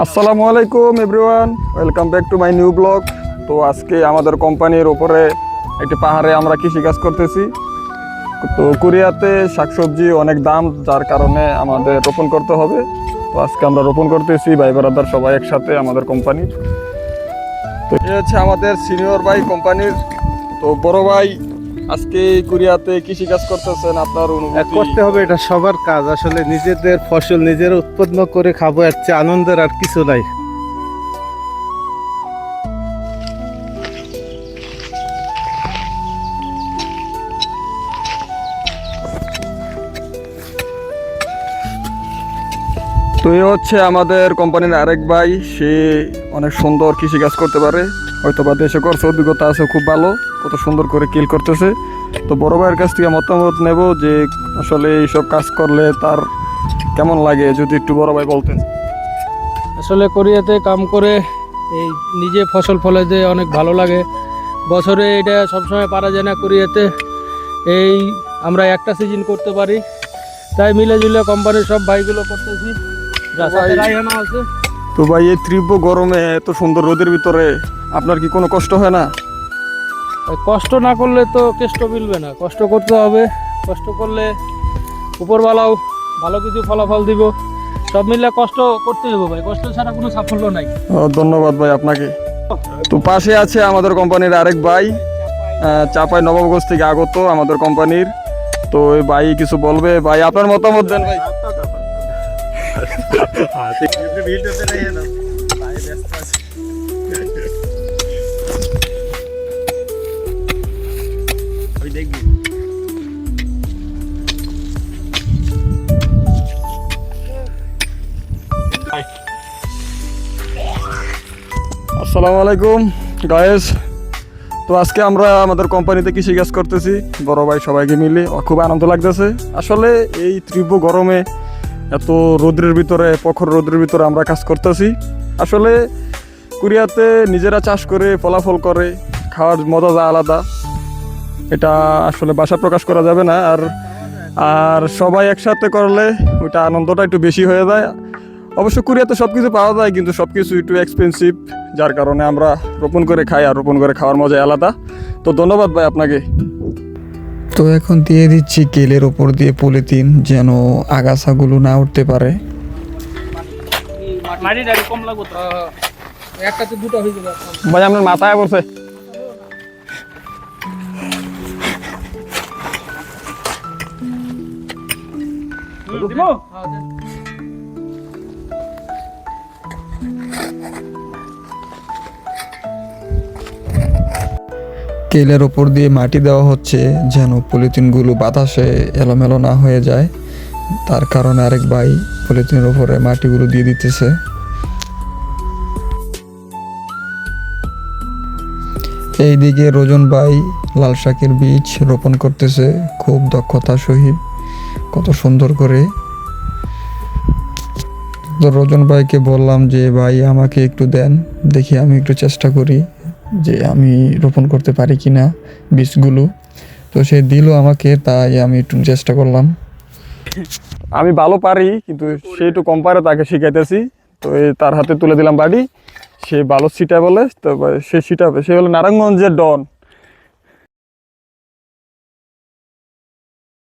আসসালামু আলাইকুম everyone, welcome back to my new blog. তো আজকে আমাদের কোম্পানির উপরে একটি পাহাড়ে আমরা কৃষিকাজ করতেছি। তো কোরিয়াতে শাকসবজি অনেক দাম, যার কারণে আমাদের রোপণ করতে হবে। তো আজকে আমরা রোপণ করতেছি ভাই ব্রাদার সবাই একসাথে আমাদের কোম্পানির। তো এই হচ্ছে আমাদের সিনিয়র ভাই কোম্পানির। তো বড় ভাই, আজকে কোরিয়াতে কৃষিকাজ করতেছেন, আপনার অনুভূতি? করতে হবে, এটা সবার কাজ। আসলে নিজেদের ফসল নিজেরা উৎপন্ন করে খাবো, এর চেয়ে আনন্দের আর কিছু নাই। তো এই হচ্ছে আমাদের কোম্পানির আরেক ভাই, সে অনেক সুন্দর কৃষিকাজ করতে পারে, হয়তো বা দেশে করছে, অভিজ্ঞতা আছে খুব ভালো, কত সুন্দর করে কিল করতেছে। তো বড় ভাইয়ের কাছ থেকে মতামত নেব যে আসলে এইসব কাজ করলে তার কেমন লাগে, যদি একটু বড় ভাই বলতেন। আসলে কোরিয়াতে কাম করে এই নিজে ফসল ফলাতে অনেক ভালো লাগে। বছরে এটা সবসময় পারা যায় না কোরিয়াতে, এই আমরা একটা সিজন করতে পারি, তাই মিলে জুলে কোম্পানির সব ভাইগুলো করতেছি। সাথে রায়হানও আছে। তো ভাই, এই তীব্র গরমে এত সুন্দর রোদের ভিতরে আপনার কি কোনো কষ্ট হয় না? কষ্ট না করলে তো কেষ্ট মিলবে না, কষ্ট করতে হবে। কষ্ট করলে উপরওয়ালাও ভালো কিছু ফলাফল দিব। সব মিলে কষ্ট করতে হবে ভাই, কষ্ট ছাড়া কোনো সাফল্য নাই। ধন্যবাদ ভাই আপনাকে। তো পাশে আছে আমাদের কোম্পানির আরেক ভাই, চাপাই নবাবগঞ্জ থেকে আগত আমাদের কোম্পানির। তো এই ভাই কিছু বলবে। ভাই, আপনার মতামত দেন ভাই। আসসালামু আলাইকুম গায়েস। তো আজকে আমরা আমাদের কোম্পানিতে কৃষিকাজ করতেছি, বড় ভাই সবাইকে মিলে খুব আনন্দ লাগতেছে। আসলে এই তীব্র গরমে এত রোদ্রের ভিতরে, প্রখর রোদ্রের ভিতরে আমরা কাজ করতেছি। আসলে কোরিয়াতে নিজেরা চাষ করে ফলাফল করে খাওয়ার মজা যা আলাদা, এটা আসলে ভাষা প্রকাশ করা যাবে না। আর সবাই একসাথে করলে ওইটা আনন্দটা একটু বেশি হয়ে যায়। অবশ্য কোরিয়াতে সব কিছু পাওয়া যায়, কিন্তু সব কিছু একটু এক্সপেন্সিভ, যার কারণে আমরা রোপণ করে খাই, আর রোপণ করে খাওয়ার মজাই আলাদা। তো ধন্যবাদ ভাই আপনাকে। তো এখন দিয়ে দিচ্ছি কেলের ওপর দিয়ে পলিথিন, যেন আগাছাগুলো না উঠতে পারে। মাটিটা কম লাগবে তো, একটাতে দুটো হয়ে যাবে। ভাই, আপনার মাথায় পড়ছে। কেলের ওপর দিয়ে মাটি দেওয়া হচ্ছে, যেন পলিথিনগুলো বাতাসে এলোমেলো না হয়ে যায়। তার কারণে আরেক ভাই পলিথিনের ওপরে মাটিগুলো দিয়ে দিতেছে। এইদিকে রোজন ভাই লাল শাকের বীজ রোপণ করতেছে খুব দক্ষতার সহিত, কত সুন্দর করে। তো রোজন ভাইকে বললাম যে ভাই আমাকে একটু দেন, দেখি আমি একটু চেষ্টা করি যে আমি রোপণ করতে পারি কিনা বীজগুলো। তো সে দিল আমাকে, তাই আমি একটু চেষ্টা করলাম। আমি ভালো পারি, কিন্তু সে একটু কম পারে, তাকে শিখাইতেছি। তো এই তার হাতে তুলে দিলাম বাড়ি, সে ভালো ছিটা বলে। তো সে ছিটাবে, সে হলো নারায়ণগঞ্জের ডন।